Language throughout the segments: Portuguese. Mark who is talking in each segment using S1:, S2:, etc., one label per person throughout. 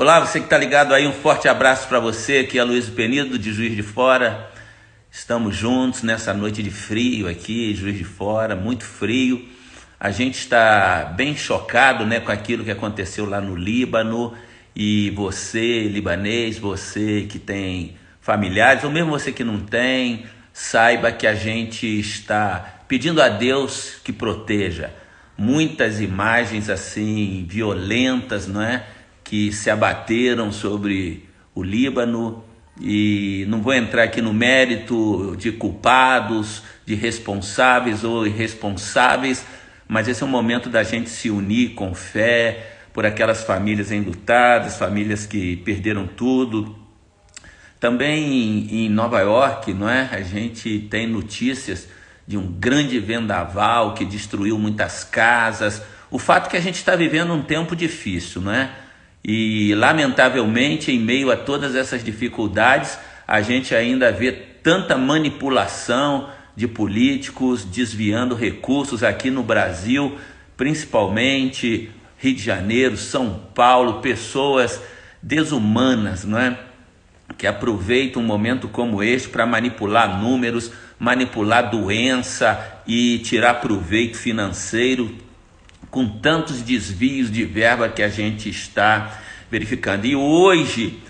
S1: Olá, você que está ligado aí, um forte abraço para você, aqui é Luiz Penido, de Juiz de Fora. Estamos juntos nessa noite de frio aqui, Juiz de Fora, muito frio. A gente está bem chocado, né, com aquilo que aconteceu lá no Líbano. E você, libanês, você que tem familiares, ou mesmo você que não tem, saiba que a gente está pedindo a Deus que proteja. Muitas imagens assim violentas, não é? Que se abateram sobre o Líbano, e não vou entrar aqui no mérito de culpados, de responsáveis ou irresponsáveis, mas esse é um momento da gente se unir com fé por aquelas famílias enlutadas, famílias que perderam tudo. Também em Nova York, não é? A gente tem notícias de um grande vendaval que destruiu muitas casas. O fato é que a gente está vivendo um tempo difícil, não é? E lamentavelmente, em meio a todas essas dificuldades, a gente ainda vê tanta manipulação de políticos desviando recursos aqui no Brasil, principalmente Rio de Janeiro, São Paulo, pessoas desumanas, não é? Que aproveitam um momento como este para manipular números, manipular doença e tirar proveito financeiro, com tantos desvios de verba que a gente está verificando. E hoje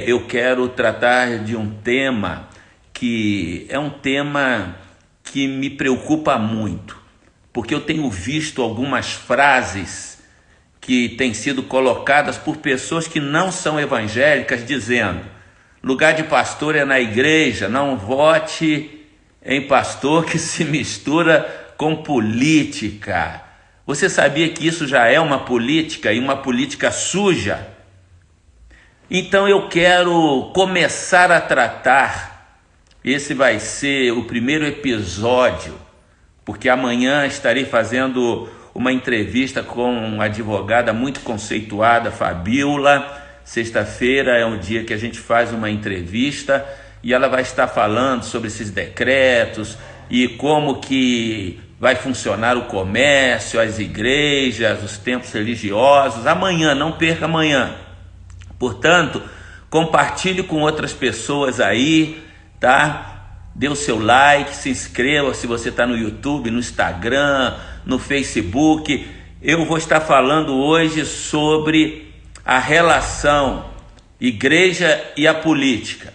S1: eu quero tratar de um tema que é um tema que me preocupa muito, porque eu tenho visto algumas frases que têm sido colocadas por pessoas que não são evangélicas, dizendo: lugar de pastor é na igreja, não vote em pastor que se mistura com política. Você sabia que isso já é uma política, e uma política suja? Então eu quero começar a tratar, esse vai ser o primeiro episódio, porque amanhã estarei fazendo uma entrevista com uma advogada muito conceituada, Fabiola. Sexta-feira é um dia que a gente faz uma entrevista e ela vai estar falando sobre esses decretos e como que vai funcionar o comércio, as igrejas, os templos religiosos. Amanhã, não perca amanhã. Portanto, compartilhe com outras pessoas aí, tá? Dê o seu like, se inscreva se você está no YouTube, no Instagram, no Facebook. Eu vou estar falando hoje sobre a relação igreja e a política.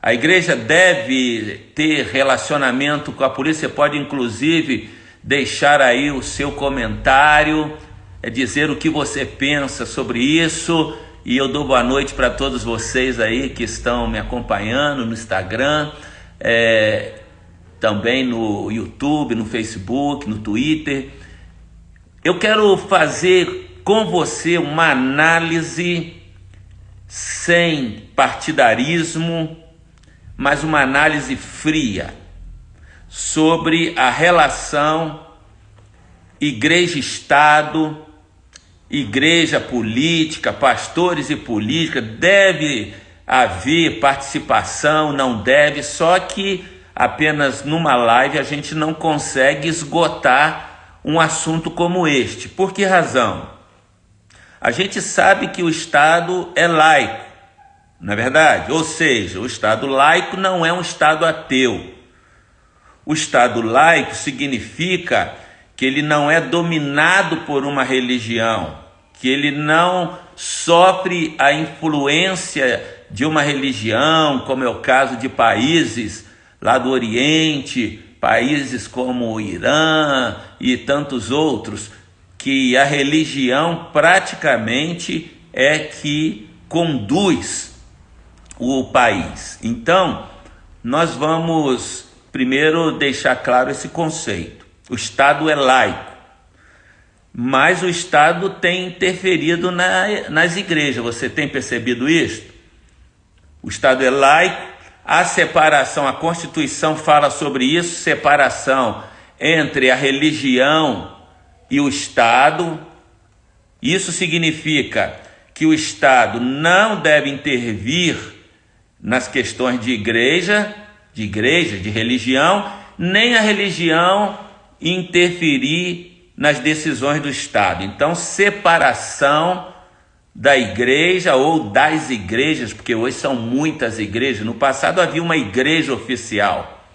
S1: A igreja deve ter relacionamento com a polícia. Você pode inclusive deixar aí o seu comentário, dizer o que você pensa sobre isso, e eu dou boa noite para todos vocês aí que estão me acompanhando no Instagram, também no YouTube, no Facebook, no Twitter. Eu quero fazer com você uma análise sem partidarismo, mas uma análise fria sobre a relação igreja-estado, igreja-política, pastores e política. Deve haver participação, não deve, só que apenas numa live a gente não consegue esgotar um assunto como este. Por que razão? A gente sabe que o Estado é laico, não é verdade? Ou seja, o Estado laico não é um Estado ateu. O Estado laico significa que ele não é dominado por uma religião, que ele não sofre a influência de uma religião, como é o caso de países lá do Oriente, países como o Irã e tantos outros, que a religião praticamente é que conduz o país. Então, nós vamos primeiro deixar claro esse conceito. O Estado é laico, mas o Estado tem interferido nas igrejas. Você tem percebido isso? O Estado é laico, a separação, a Constituição fala sobre isso, separação entre a religião e o Estado. Isso significa que o Estado não deve intervir nas questões de igreja, de religião, nem a religião interferir nas decisões do Estado. Então, separação da igreja ou das igrejas, porque hoje são muitas igrejas. No passado havia uma igreja oficial,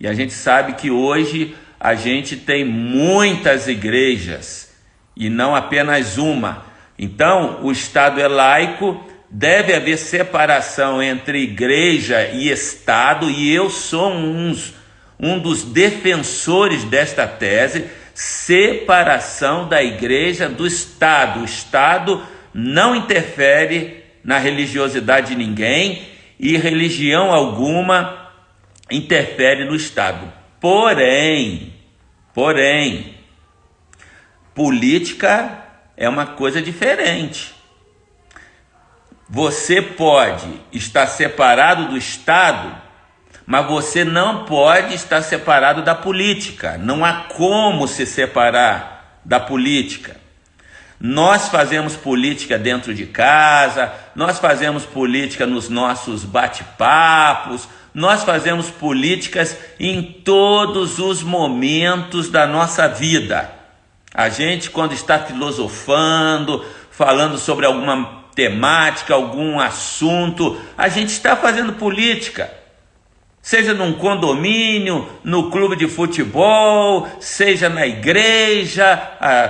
S1: e a gente sabe que hoje a gente tem muitas igrejas, e não apenas uma. Então, o Estado é laico, deve haver separação entre igreja e Estado, e eu sou um dos defensores desta tese, separação da igreja do Estado. O Estado não interfere na religiosidade de ninguém, e religião alguma interfere no Estado. Porém, política é uma coisa diferente. Você pode estar separado do Estado, mas você não pode estar separado da política. Não há como se separar da política. Nós fazemos política dentro de casa, nós fazemos política nos nossos bate-papos, nós fazemos políticas em todos os momentos da nossa vida. A gente, quando está filosofando, falando sobre alguma temática, algum assunto, a gente está fazendo política. Seja num condomínio, no clube de futebol, seja na igreja.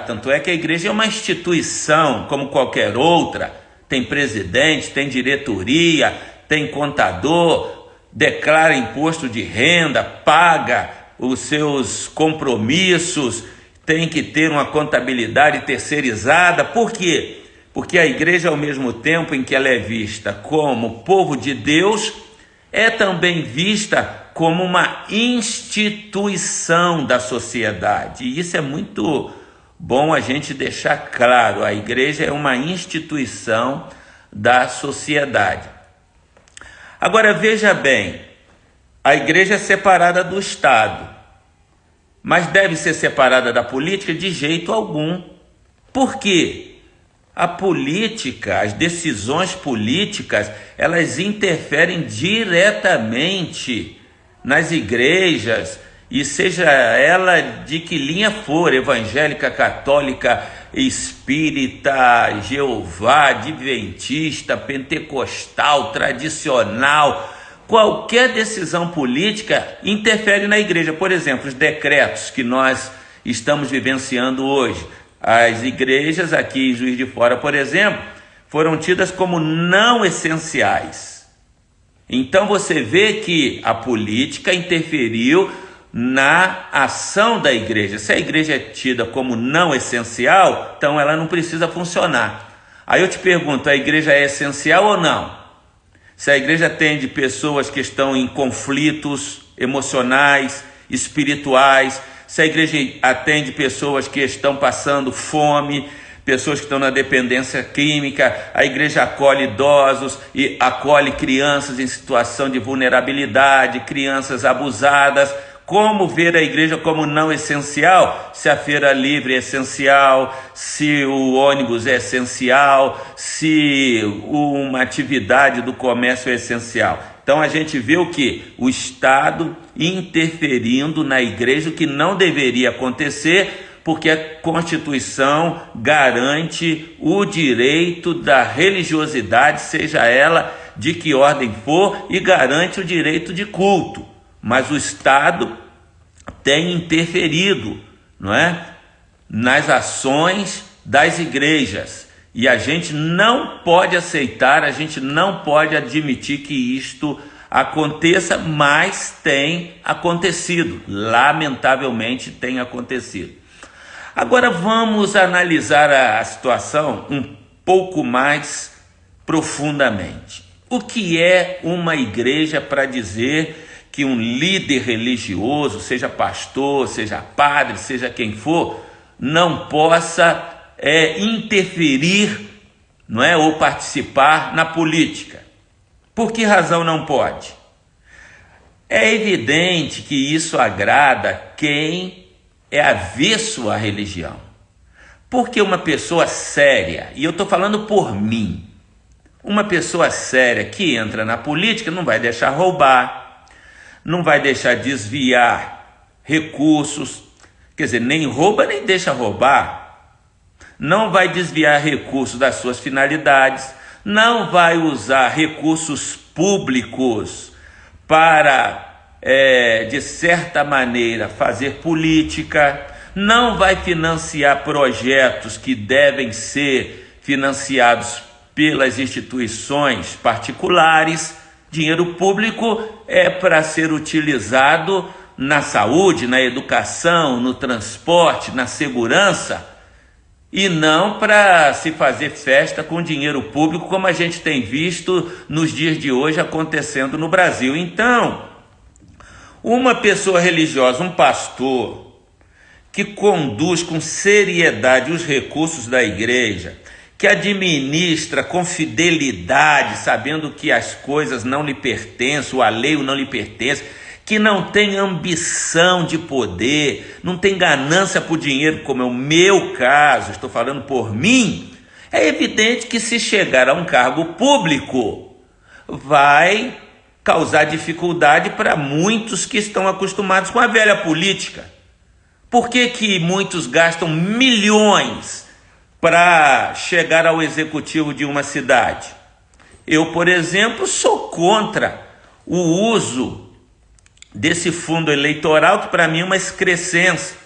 S1: Tanto é que a igreja é uma instituição como qualquer outra. Tem presidente, tem diretoria, tem contador, declara imposto de renda, paga os seus compromissos, tem que ter uma contabilidade terceirizada. Por quê? Porque a igreja, ao mesmo tempo em que ela é vista como povo de Deus, é também vista como uma instituição da sociedade. E isso é muito bom a gente deixar claro. A igreja é uma instituição da sociedade. Agora veja bem, a igreja é separada do Estado, mas deve ser separada da política de jeito algum. Por quê? A política, as decisões políticas, elas interferem diretamente nas igrejas, e seja ela de que linha for, evangélica, católica, espírita, Jeová, adventista, pentecostal, tradicional, qualquer decisão política interfere na igreja. Por exemplo, os decretos que nós estamos vivenciando hoje. As igrejas aqui em Juiz de Fora, por exemplo, foram tidas como não essenciais. Então você vê que a política interferiu na ação da igreja. Se a igreja é tida como não essencial, então ela não precisa funcionar. Aí eu te pergunto, a igreja é essencial ou não? Se a igreja atende pessoas que estão em conflitos emocionais, espirituais, se a igreja atende pessoas que estão passando fome, pessoas que estão na dependência química, a igreja acolhe idosos e acolhe crianças em situação de vulnerabilidade, crianças abusadas. Como ver a igreja como não essencial? Se a feira livre é essencial, se o ônibus é essencial, se uma atividade do comércio é essencial. Então a gente vê o que? O Estado interferindo na igreja, o que não deveria acontecer, porque a Constituição garante o direito da religiosidade, seja ela de que ordem for, e garante o direito de culto. Mas o Estado tem interferido, não é, nas ações das igrejas. E a gente não pode aceitar, a gente não pode admitir que isto aconteça, mas tem acontecido. Lamentavelmente tem acontecido. Agora vamos analisar a situação um pouco mais profundamente. O que é uma igreja para dizer que um líder religioso, seja pastor, seja padre, seja quem for, não possa interferir, não é, ou participar na política? Por que razão não pode? É evidente que isso agrada quem é avesso à religião. Porque uma pessoa séria, e eu estou falando por mim, uma pessoa séria que entra na política não vai deixar roubar, não vai deixar desviar recursos, quer dizer, nem rouba nem deixa roubar, não vai desviar recursos das suas finalidades, não vai usar recursos públicos para, de certa maneira, fazer política, não vai financiar projetos que devem ser financiados pelas instituições particulares. Dinheiro público é para ser utilizado na saúde, na educação, no transporte, na segurança, e não para se fazer festa com dinheiro público, como a gente tem visto nos dias de hoje acontecendo no Brasil. Então, uma pessoa religiosa, um pastor, que conduz com seriedade os recursos da igreja, que administra com fidelidade, sabendo que as coisas não lhe pertencem, o alheio não lhe pertence, que não tem ambição de poder, não tem ganância por dinheiro, como é o meu caso, estou falando por mim, é evidente que se chegar a um cargo público, vai causar dificuldade para muitos que estão acostumados com a velha política. Por que muitos gastam milhões para chegar ao executivo de uma cidade? Eu, por exemplo, sou contra o uso desse fundo eleitoral, que para mim é uma excrescência.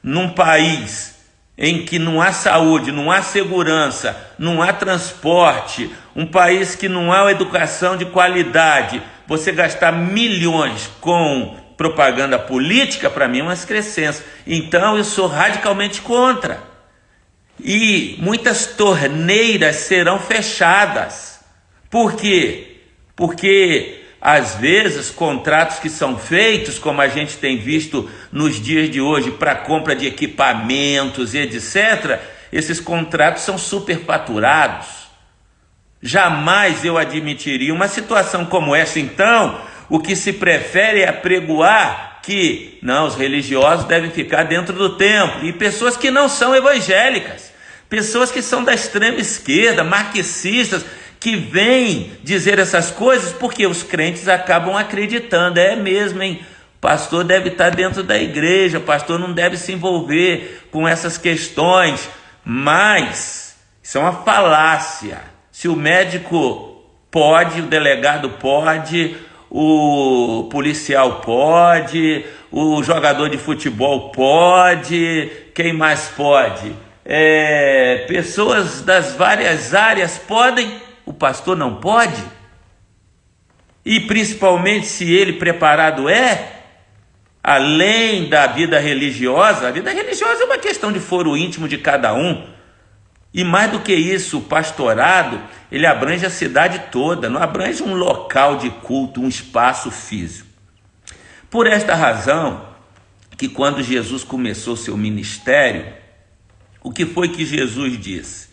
S1: Num país em que não há saúde, não há segurança, não há transporte, um país que não há educação de qualidade, você gastar milhões com propaganda política, para mim é uma excrescência. Então eu sou radicalmente contra. E muitas torneiras serão fechadas. Por quê? Porque às vezes contratos que são feitos, como a gente tem visto nos dias de hoje, para compra de equipamentos e etc., esses contratos são superfaturados. Jamais eu admitiria uma situação como essa. Então, o que se prefere é apregoar que não, os religiosos devem ficar dentro do templo, e pessoas que não são evangélicas, pessoas que são da extrema esquerda, marxistas, que vêm dizer essas coisas, porque os crentes acabam acreditando. É mesmo, hein? O pastor deve estar dentro da igreja, o pastor não deve se envolver com essas questões. Mas isso é uma falácia. Se o médico pode, o delegado pode, o policial pode, o jogador de futebol pode, quem mais pode? Pessoas das várias áreas podem, o pastor não pode? E principalmente se ele preparado além da vida religiosa, a vida religiosa é uma questão de foro íntimo de cada um. E mais do que isso, o pastorado, ele abrange a cidade toda, não abrange um local de culto, um espaço físico. Por esta razão, que quando Jesus começou seu ministério, o que foi que Jesus disse?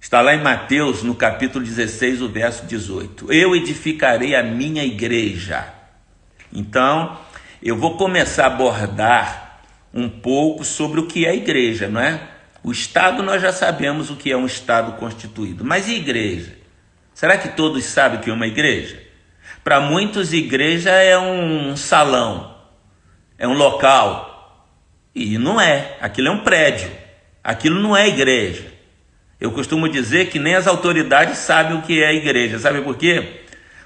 S1: Está lá em Mateus, no capítulo 16, o verso 18. Eu edificarei a minha igreja. Então, eu vou começar a abordar um pouco sobre o que é igreja, não é? O Estado, nós já sabemos o que é um Estado constituído. Mas e igreja? Será que todos sabem o que é uma igreja? Para muitos, igreja é um salão, é um local. E não é. Aquilo é um prédio. Aquilo não é igreja. Eu costumo dizer que nem as autoridades sabem o que é igreja. Sabe por quê?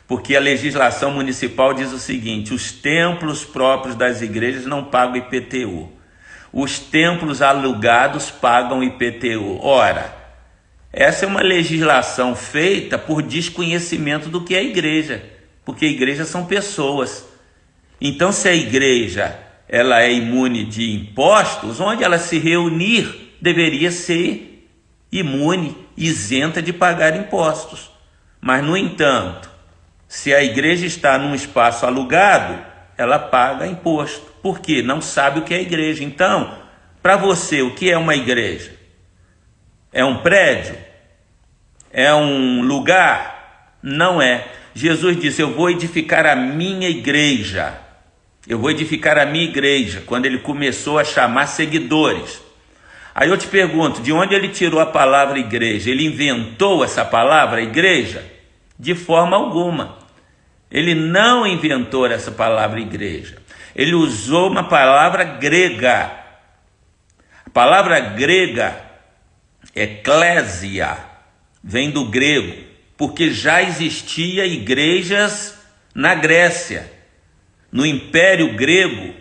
S1: Porque a legislação municipal diz o seguinte: os templos próprios das igrejas não pagam IPTU. Os templos alugados pagam IPTU. Ora, essa é uma legislação feita por desconhecimento do que é igreja, porque igrejas são pessoas. Então, se a igreja ela é imune de impostos, onde ela se reunir deveria ser imune, isenta de pagar impostos. Mas, no entanto, se a igreja está num espaço alugado, ela paga imposto. Por quê? Não sabe o que é igreja. Então, para você, o que é uma igreja? É um prédio? É um lugar? Não é. Jesus disse: eu vou edificar a minha igreja. Eu vou edificar a minha igreja, quando ele começou a chamar seguidores. Aí eu te pergunto, de onde ele tirou a palavra igreja? Ele inventou essa palavra igreja? De forma alguma. Ele não inventou essa palavra igreja. Ele usou uma palavra grega. A palavra grega Eclésia vem do grego, porque já existia igrejas na Grécia. No Império Grego,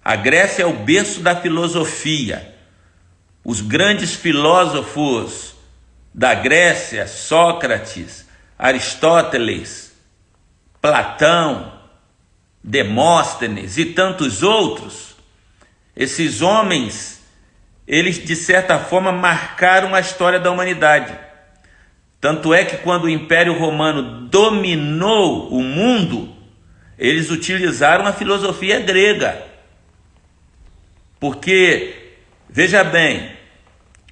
S1: a Grécia é o berço da filosofia. Os grandes filósofos da Grécia, Sócrates, Aristóteles, Platão, Demóstenes e tantos outros, esses homens, eles de certa forma marcaram a história da humanidade. Tanto é que quando o Império Romano dominou o mundo, eles utilizaram a filosofia grega. Porque, veja bem,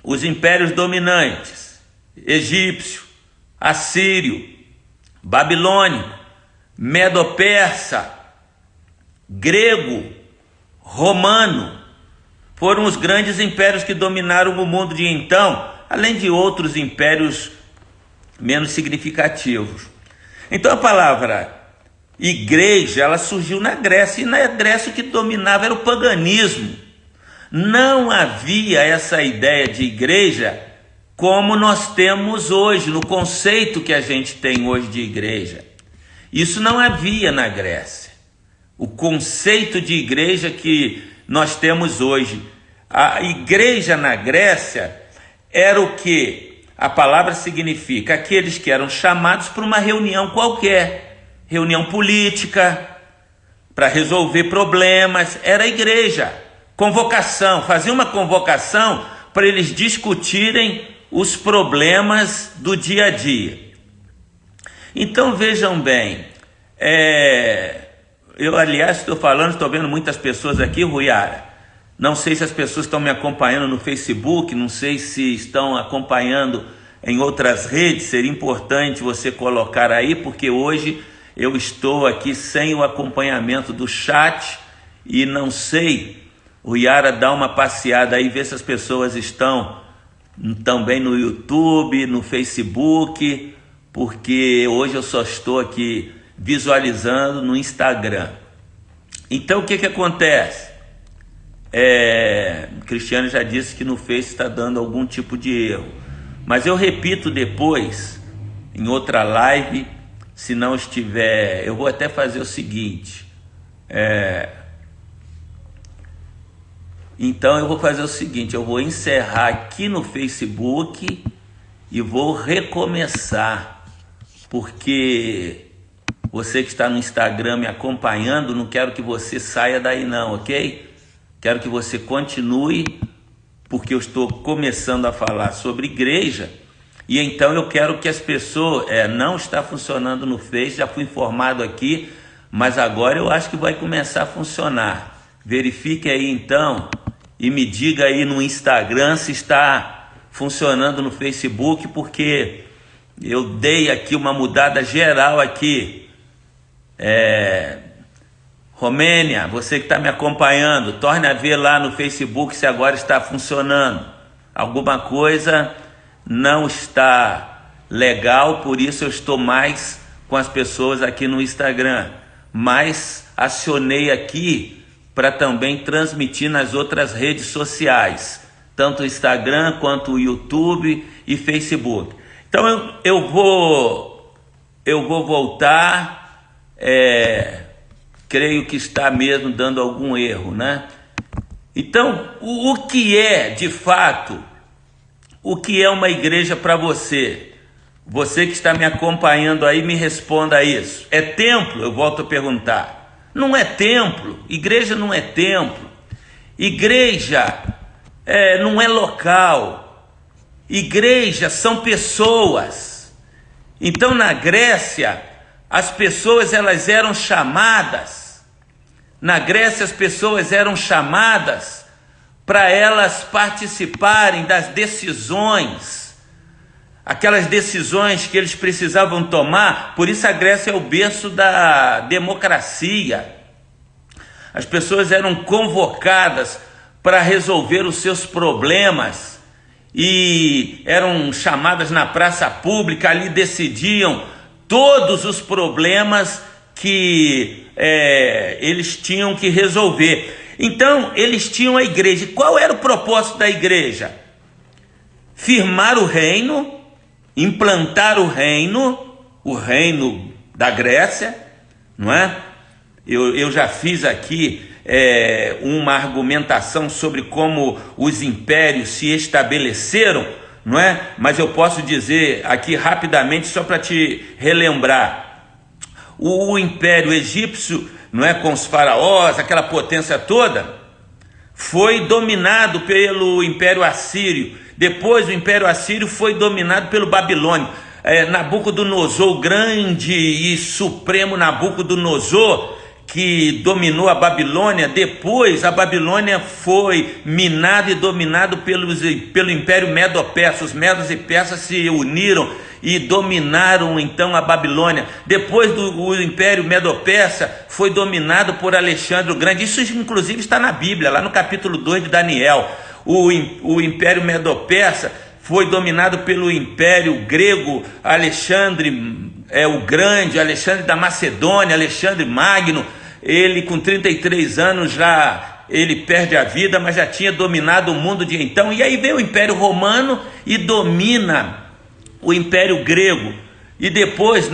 S1: os impérios dominantes, egípcio, assírio, babilônico, medo-persa, grego, romano, foram os grandes impérios que dominaram o mundo de então, além de outros impérios menos significativos. Então a palavra igreja, ela surgiu na Grécia, e na Grécia o que dominava era o paganismo. Não havia essa ideia de igreja como nós temos hoje, no conceito que a gente tem hoje de igreja. Isso não havia na Grécia. O conceito de igreja que nós temos hoje. A igreja na Grécia era o que a palavra significa: aqueles que eram chamados para uma reunião qualquer, reunião política, para resolver problemas, era a igreja. Convocação, fazia uma convocação para eles discutirem os problemas do dia a dia. Então vejam bem, eu aliás estou vendo muitas pessoas aqui, Ruiara, não sei se as pessoas estão me acompanhando no Facebook, não sei se estão acompanhando em outras redes, seria importante você colocar aí, porque hoje eu estou aqui sem o acompanhamento do chat e não sei. O Yara dá uma passeada aí, vê se as pessoas estão também no YouTube, no Facebook, porque hoje eu só estou aqui visualizando no Instagram. Então o que acontece? Cristiano já disse que no Face está dando algum tipo de erro, mas eu repito depois, em outra live, se não estiver, eu vou até fazer o seguinte, então eu vou fazer o seguinte, eu vou encerrar aqui no Facebook e vou recomeçar, porque você que está no Instagram me acompanhando, não quero que você saia daí não, ok? Quero que você continue, porque eu estou começando a falar sobre igreja, e então eu quero que as pessoas, não está funcionando no Face, já fui informado aqui, mas agora eu acho que vai começar a funcionar. Verifique aí então, e me diga aí no Instagram se está funcionando no Facebook, porque eu dei aqui uma mudada geral aqui. Romênia, você que está me acompanhando, torne a ver lá no Facebook se agora está funcionando. Alguma coisa não está legal, por isso eu estou mais com as pessoas aqui no Instagram. Mas acionei aqui para também transmitir nas outras redes sociais, tanto o Instagram quanto o YouTube e Facebook. Então eu vou voltar, creio que está mesmo dando algum erro, né? Então, o que é, de fato, o que é uma igreja para você? Você que está me acompanhando aí, me responda isso. É templo? Eu volto a perguntar. Não é templo, igreja não é templo. Igreja não é local. Igreja são pessoas. Então, na Grécia, as pessoas elas eram chamadas. Na Grécia as pessoas eram chamadas para elas participarem das decisões, aquelas decisões que eles precisavam tomar. Por isso a Grécia é o berço da democracia. As pessoas eram convocadas para resolver os seus problemas e eram chamadas na praça pública, ali decidiam todos os problemas que eles tinham que resolver. Então eles tinham a igreja. Qual era o propósito da igreja? firmar o reino, implantar o reino da Grécia, não é? Eu já fiz aqui uma argumentação sobre como os impérios se estabeleceram, não é? Mas eu posso dizer aqui rapidamente, só para te relembrar: o Império Egípcio, não é, com os faraós, aquela potência toda, foi dominado pelo Império Assírio. Depois o Império Assírio foi dominado pelo Babilônio. Nabucodonosor, o grande e supremo Nabucodonosor, que dominou a Babilônia. Depois a Babilônia foi minada e dominado pelo Império Medo-Persa. Os medos e persas se uniram e dominaram então a Babilônia. Depois o Império Medo-Persa foi dominado por Alexandre o Grande. Isso inclusive está na Bíblia, lá no capítulo 2 de Daniel. O Império Medo-Persa foi dominado pelo Império Grego, Alexandre o Grande, Alexandre da Macedônia, Alexandre Magno. Ele com 33 anos já ele perde a vida, mas já tinha dominado o mundo de então. E aí vem o Império Romano e domina o Império Grego. E depois,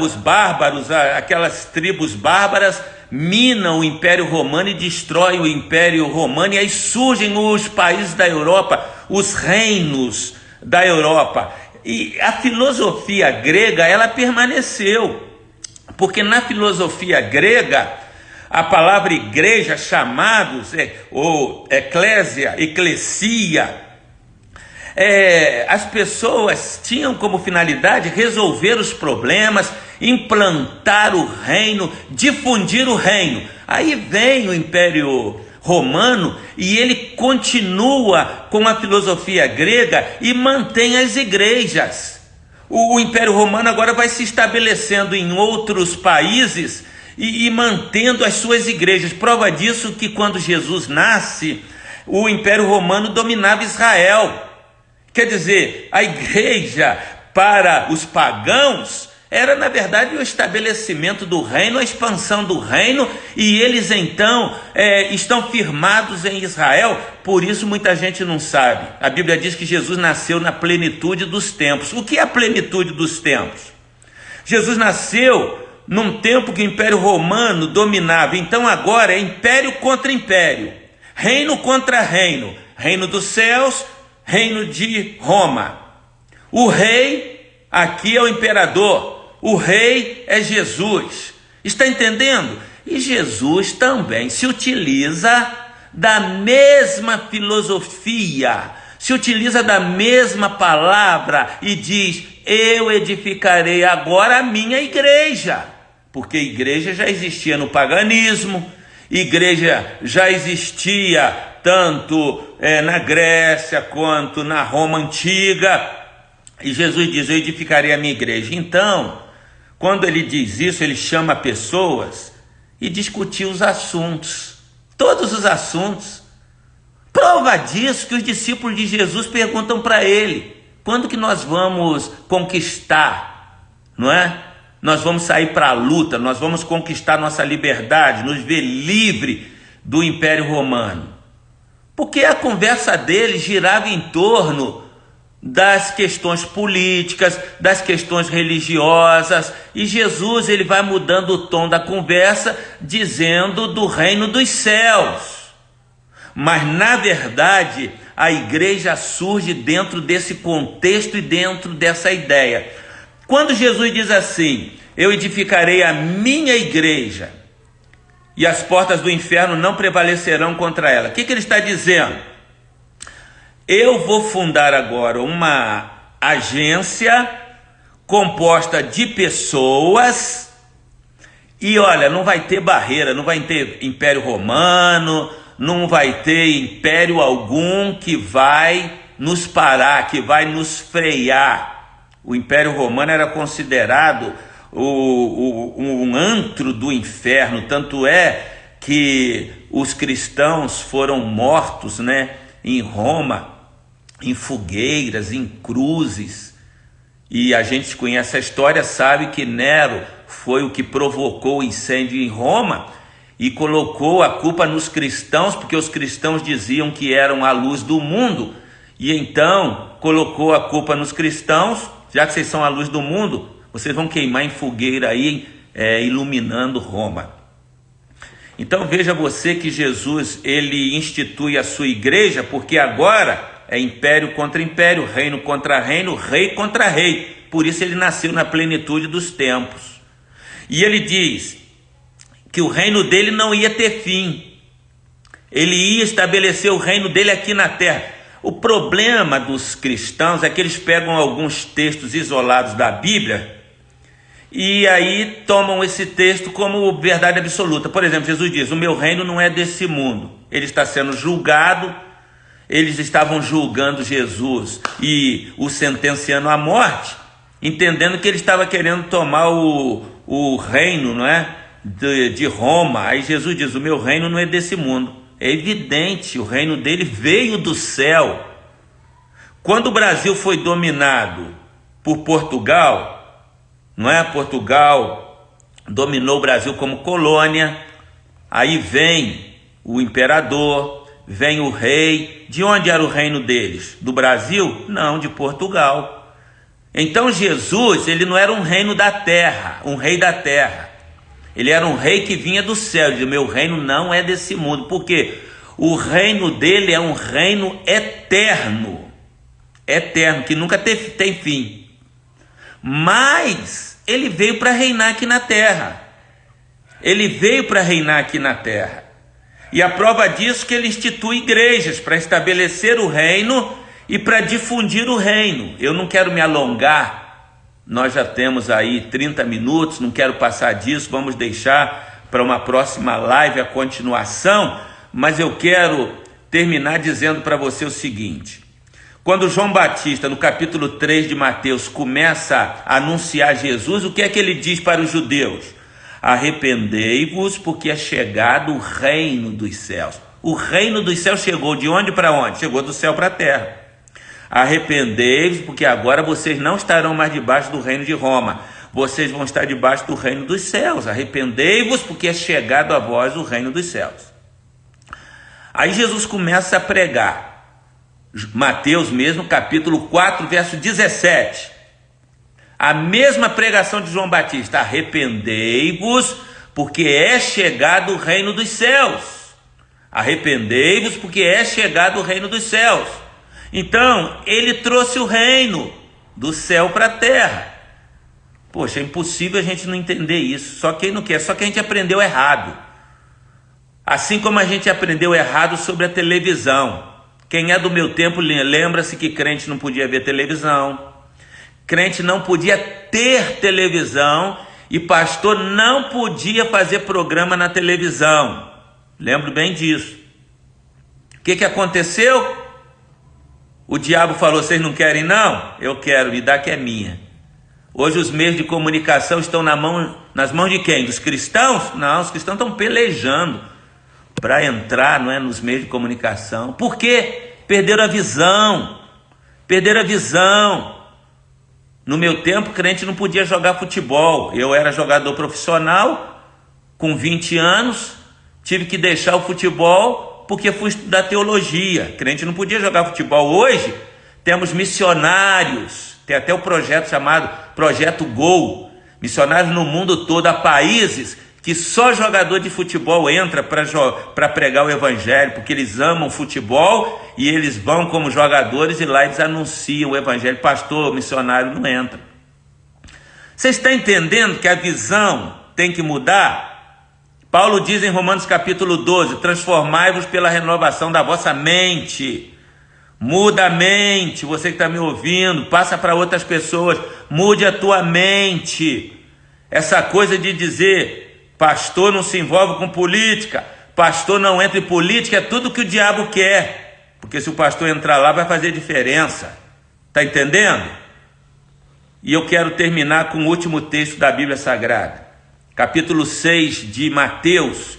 S1: os bárbaros, aquelas tribos bárbaras, minam o Império Romano e destroem o Império Romano. E aí surgem os países da Europa, os reinos da Europa. E a filosofia grega, ela permaneceu, porque na filosofia grega, a palavra igreja, chamados, ou eclesia, as pessoas tinham como finalidade resolver os problemas, implantar o reino, difundir o reino. Aí vem o Império Romano e ele continua com a filosofia grega e mantém as igrejas. O Império Romano agora vai se estabelecendo em outros países e mantendo as suas igrejas. Prova disso que quando Jesus nasce, o Império Romano dominava Israel. Quer dizer, a igreja para os pagãos era, na verdade, o estabelecimento do reino, a expansão do reino, e eles então estão firmados em Israel. Por isso muita gente não sabe. A Bíblia diz que Jesus nasceu na plenitude dos tempos. O que é a plenitude dos tempos? Jesus nasceu num tempo que o Império Romano dominava. Então agora é império contra império, reino contra reino, reino dos céus, reino de Roma. O rei aqui é o imperador, o rei é Jesus. Está entendendo? E Jesus também se utiliza da mesma filosofia, se utiliza da mesma palavra e diz: eu edificarei agora a minha igreja. Porque igreja já existia no paganismo, igreja já existia tanto na Grécia quanto na Roma antiga. E Jesus diz: eu edificarei a minha igreja. Então, quando ele diz isso, ele chama pessoas e discutir os assuntos, todos os assuntos. Prova disso que os discípulos de Jesus perguntam para ele: quando que nós vamos conquistar, não é? Nós vamos sair para a luta, nós vamos conquistar nossa liberdade, nos ver livre do Império Romano. Porque a conversa dele girava em torno das questões políticas, das questões religiosas, e Jesus ele vai mudando o tom da conversa, dizendo do reino dos céus. Mas na verdade a igreja surge dentro desse contexto e dentro dessa ideia. Quando Jesus diz assim: eu edificarei a minha igreja e as portas do inferno não prevalecerão contra ela, o que ele está dizendo? Eu vou fundar agora uma agência composta de pessoas e olha, não vai ter barreira, não vai ter Império Romano, não vai ter império algum que vai nos parar, que vai nos frear. O Império Romano era considerado um antro do inferno, tanto é que os cristãos foram mortos, em Roma, em fogueiras, em cruzes. E a gente conhece a história, sabe que Nero foi o que provocou o incêndio em Roma e colocou a culpa nos cristãos, porque os cristãos diziam que eram a luz do mundo. e então colocou a culpa nos cristãos. Já que vocês são a luz do mundo, vocês vão queimar em fogueira aí, iluminando Roma. Então veja você que Jesus, ele institui a sua igreja, porque agora é império contra império, reino contra reino, rei contra rei. Por isso ele nasceu na plenitude dos tempos. E ele diz que o reino dele não ia ter fim. Ele ia estabelecer o reino dele aqui na terra. O problema dos cristãos é que eles pegam alguns textos isolados da Bíblia e aí tomam esse texto como verdade absoluta. Por exemplo, Jesus diz: o meu reino não é desse mundo. Ele está sendo julgado, eles estavam julgando Jesus e o sentenciando à morte, entendendo que ele estava querendo tomar o reino, não é, de Roma. Aí Jesus diz: o meu reino não é desse mundo. É evidente, o reino dele veio do céu. Quando o Brasil foi dominado por Portugal, não é? Portugal dominou o Brasil como colônia. Aí vem o imperador, vem o rei. De onde era o reino deles? Do Brasil? Não, de Portugal. Então Jesus, ele não era um reino da terra, um rei da terra. Ele era um rei que vinha do céu. Ele dizia: meu reino não é desse mundo. Por quê? O reino dele é um reino eterno. Eterno, que nunca tem fim. Mas ele veio para reinar aqui na terra. Ele veio para reinar aqui na terra. E a prova disso é que ele institui igrejas para estabelecer o reino e para difundir o reino. Eu não quero me alongar, nós já temos aí 30 minutos, não quero passar disso, vamos deixar para uma próxima live a continuação, mas eu quero terminar dizendo para você o seguinte: quando João Batista, no capítulo 3 de Mateus, começa a anunciar Jesus, o que é que ele diz para os judeus? Arrependei-vos, porque é chegado o reino dos céus. O reino dos céus chegou de onde para onde? Chegou do céu para a terra. Arrependei-vos, porque agora vocês não estarão mais debaixo do reino de Roma. Vocês vão estar debaixo do reino dos céus. Arrependei-vos, porque é chegado a vós o reino dos céus. Aí Jesus começa a pregar. Mateus mesmo, capítulo 4, verso 17. A mesma pregação de João Batista: arrependei-vos, porque é chegado o reino dos céus. Arrependei-vos, porque é chegado o reino dos céus. Então, ele trouxe o reino do céu para a terra. Poxa, é impossível a gente não entender isso. Só quem não quer, só que a gente aprendeu errado. Assim como a gente aprendeu errado sobre a televisão. Quem é do meu tempo lembra-se que crente não podia ver televisão. Crente não podia ter televisão e pastor não podia fazer programa na televisão. Lembro bem disso. O que aconteceu? O diabo falou: vocês não querem não? Eu quero, me dá que é minha. Hoje os meios de comunicação estão nas mãos de quem? Dos cristãos? Não, os cristãos estão pelejando para entrar, não é, nos meios de comunicação. Por quê? Perderam a visão. Perderam a visão. No meu tempo, crente não podia jogar futebol. Eu era jogador profissional, com 20 anos, tive que deixar o futebol porque fui estudar teologia. Crente não podia jogar futebol. Hoje, temos missionários, tem até o projeto chamado Projeto Gol, missionários no mundo todo, a países que só jogador de futebol entra para pregar o evangelho, porque eles amam futebol e eles vão como jogadores e lá eles anunciam o evangelho. Pastor, missionário não entra. Você está entendendo que a visão tem que mudar? Paulo diz em Romanos capítulo 12, transformai-vos pela renovação da vossa mente. Muda a mente. Você que está me ouvindo, passa para outras pessoas, mude a tua mente. Essa coisa de dizer: pastor não se envolve com política, pastor não entra em política, é tudo que o diabo quer, porque se o pastor entrar lá vai fazer diferença. Está entendendo? E eu quero terminar com o último texto da Bíblia Sagrada, capítulo 6 de Mateus.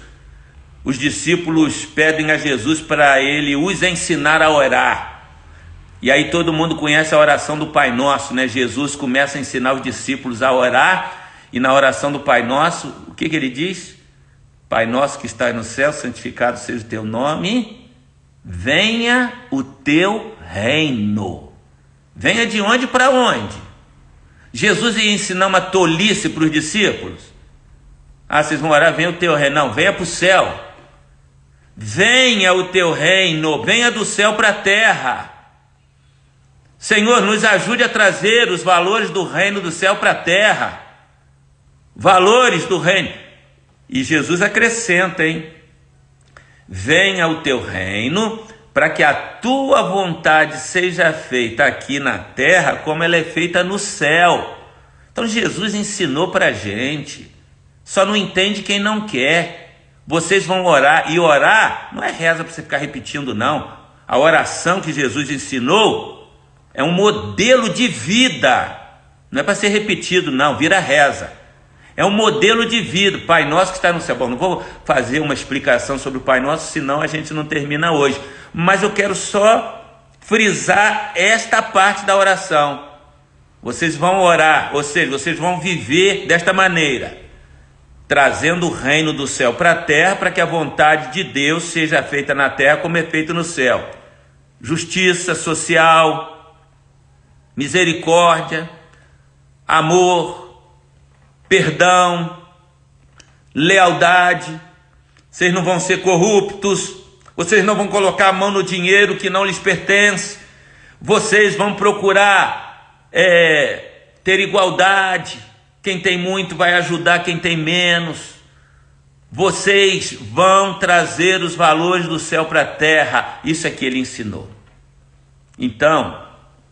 S1: Os discípulos pedem a Jesus para ele os ensinar a orar. E aí todo mundo conhece a oração do Pai Nosso, né? Jesus começa a ensinar os discípulos a orar. E na oração do Pai Nosso, o que ele diz? Pai nosso que está no céu, santificado seja o teu nome, venha o teu reino. Venha de onde para onde? Jesus ia ensinar uma tolice para os discípulos. Ah, vocês vão orar, venha o teu reino. Não, venha para o céu. Venha o teu reino, venha do céu para a terra. Senhor, nos ajude a trazer os valores do reino do céu para a terra. Valores do reino. E Jesus acrescenta, hein? Venha o teu reino, para que a tua vontade seja feita aqui na terra, como ela é feita no céu. Então Jesus ensinou para a gente. Só não entende quem não quer. Vocês vão orar, e orar não é reza para você ficar repetindo, não. A oração que Jesus ensinou é um modelo de vida. Não é para ser repetido, não, vira reza. É um modelo de vida. Pai Nosso que está no céu. Bom, não vou fazer uma explicação sobre o Pai Nosso, senão a gente não termina hoje. Mas eu quero só frisar esta parte da oração. Vocês vão orar, ou seja, vocês vão viver desta maneira, trazendo o reino do céu para a terra, para que a vontade de Deus seja feita na terra como é feito no céu. Justiça social, misericórdia, amor, perdão, lealdade. Vocês não vão ser corruptos, vocês não vão colocar a mão no dinheiro que não lhes pertence, vocês vão procurar ter igualdade. Quem tem muito vai ajudar quem tem menos. Vocês vão trazer os valores do céu para a terra. Isso é que ele ensinou. Então,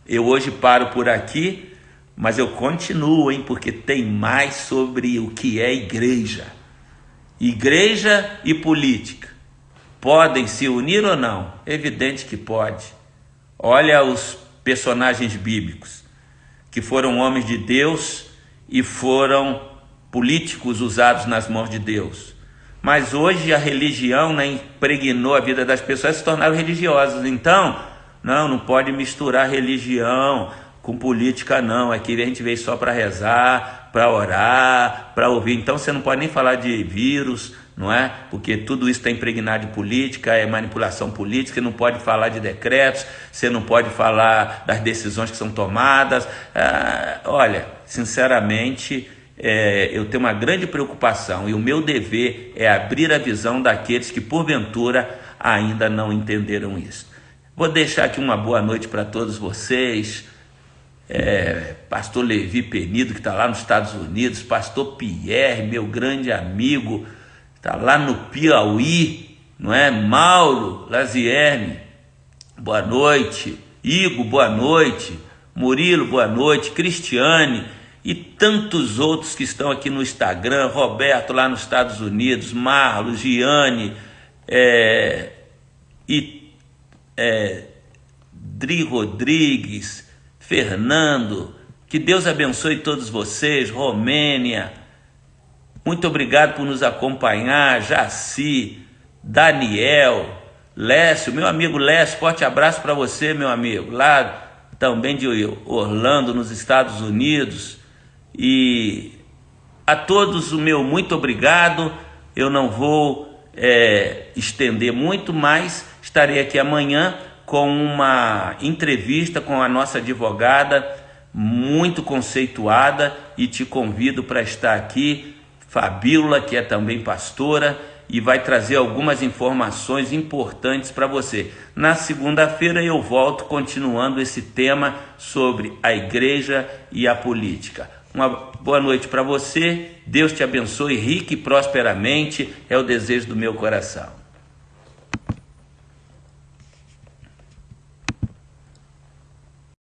S1: eu hoje paro por aqui, mas eu continuo, hein, porque tem mais sobre o que é igreja. Igreja e política podem se unir ou não? É evidente que pode. Olha os personagens bíblicos que foram homens de Deus e foram políticos usados nas mãos de Deus. Mas hoje a religião, né, impregnou a vida das pessoas, se tornaram religiosas. Então, não pode misturar religião com política, não. Aqui a gente veio só para rezar, para orar, para ouvir. Então você não pode nem falar de vírus, não é? Porque tudo isso está impregnado de política, é manipulação política. Você não pode falar de decretos, você não pode falar das decisões que são tomadas. Olha, sinceramente, eu tenho uma grande preocupação e o meu dever é abrir a visão daqueles que porventura ainda não entenderam isso. Vou deixar aqui uma boa noite para todos vocês. Pastor Levi Penido, que está lá nos Estados Unidos, pastor Pierre, meu grande amigo, está lá no Piauí, não é? Mauro Lazierne, boa noite. Igor, boa noite. Murilo, boa noite. Cristiane e tantos outros que estão aqui no Instagram. Roberto lá nos Estados Unidos, Marlo, Giane, Dri Rodrigues, Fernando. Que Deus abençoe todos vocês. Romênia, muito obrigado por nos acompanhar. Jaci, Daniel, Lécio, meu amigo Lécio, forte abraço para você, meu amigo, lá também de Orlando, nos Estados Unidos. E a todos o meu muito obrigado. Eu não vou estender muito, mas estarei aqui amanhã com uma entrevista com a nossa advogada, muito conceituada, e te convido para estar aqui, Fabíola, que é também pastora, e vai trazer algumas informações importantes para você. Na segunda-feira eu volto continuando esse tema sobre a igreja e a política. Uma boa noite para você, Deus te abençoe rica e prosperamente, é o desejo do meu coração.